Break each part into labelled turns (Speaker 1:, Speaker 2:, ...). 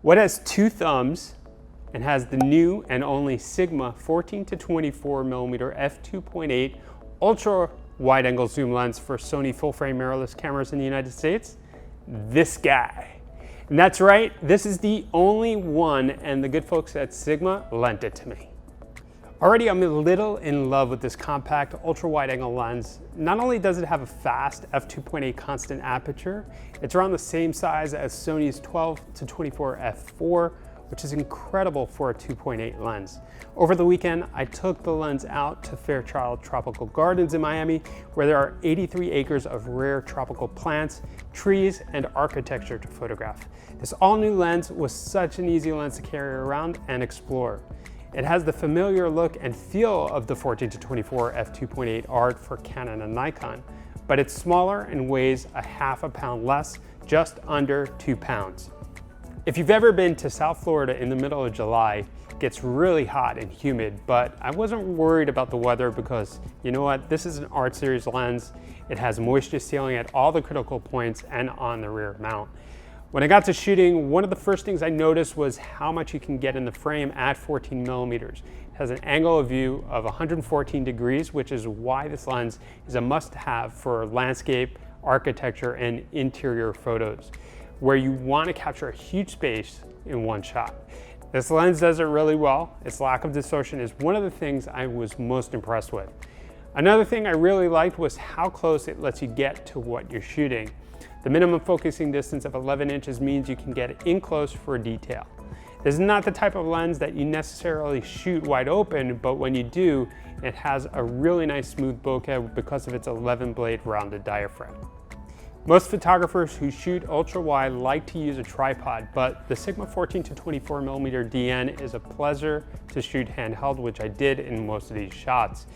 Speaker 1: What has two thumbs and has the new and only Sigma 14 to 24 millimeter f2.8 ultra wide angle zoom lens for Sony full frame mirrorless cameras in the United States? This guy. And that's right, this is the only one, and the good folks at Sigma lent it to me. Already I'm a little in love with this compact ultra wide angle lens. Not only does it have a fast f2.8 constant aperture, it's around the same size as Sony's 12 to 24 f4, which is incredible for a 2.8 lens. Over the weekend, I took the lens out to Fairchild Tropical Gardens in Miami, where there are 83 acres of rare tropical plants, trees, and architecture to photograph. This all-new lens was such an easy lens to carry around and explore. It has the familiar look and feel of the 14 to 24 f2.8 art for Canon and Nikon, but it's smaller and weighs a half a pound less, just under 2 pounds. If you've ever been to South Florida in the middle of July, it gets really hot and humid, but I wasn't worried about the weather because, you know what, this is an art series lens. It has moisture sealing at all the critical points and on the rear mount. When I got to shooting, one of the first things I noticed was how much you can get in the frame at 14 millimeters. It has an angle of view of 114 degrees, which is why this lens is a must-have for landscape, architecture, and interior photos, where you want to capture a huge space in one shot. This lens does it really well. Its lack of distortion is one of the things I was most impressed with. Another thing I really liked was how close it lets you get to what you're shooting. The minimum focusing distance of 11 inches means you can get in close for detail. This is not the type of lens that you necessarily shoot wide open, but when you do, it has a really nice smooth bokeh because of its 11 blade rounded diaphragm. Most photographers who shoot ultra wide like to use a tripod, but the Sigma 14 to 24 millimeter DN is a pleasure to shoot handheld, which I did in most of these shots.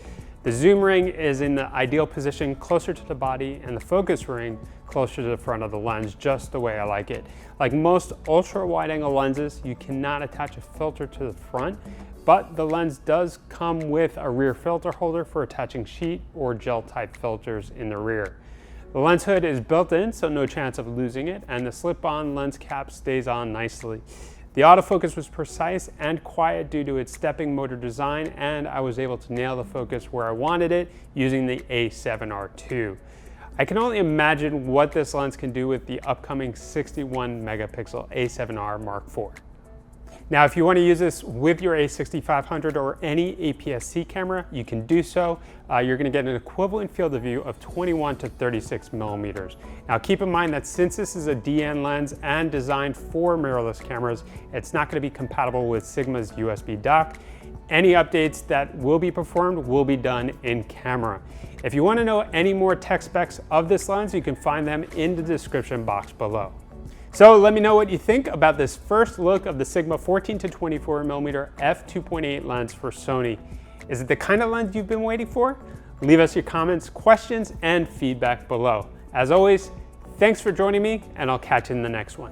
Speaker 1: The zoom ring is in the ideal position closer to the body, and the focus ring closer to the front of the lens, just the way I like it. Like most ultra wide angle lenses, you cannot attach a filter to the front, but the lens does come with a rear filter holder for attaching sheet or gel type filters in the rear. The lens hood is built in, so no chance of losing it, and the slip-on lens cap stays on nicely. The autofocus was precise and quiet due to its stepping motor design, and I was able to nail the focus where I wanted it using the A7R II. I can only imagine what this lens can do with the upcoming 61 megapixel A7R Mark IV. Now, if you want to use this with your A6500 or any APS-C camera, you can do so. You're going to get an equivalent field of view of 21 to 36 millimeters. Now, keep in mind that since this is a DN lens and designed for mirrorless cameras, it's not going to be compatible with Sigma's USB dock. Any updates that will be performed will be done in camera. If you want to know any more tech specs of this lens, you can find them in the description box below. So let me know what you think about this first look of the Sigma 14 to 24 millimeter f2.8 lens for Sony. Is it the kind of lens you've been waiting for? Leave us your comments, questions, and feedback below. As always, thanks for joining me, and I'll catch you in the next one.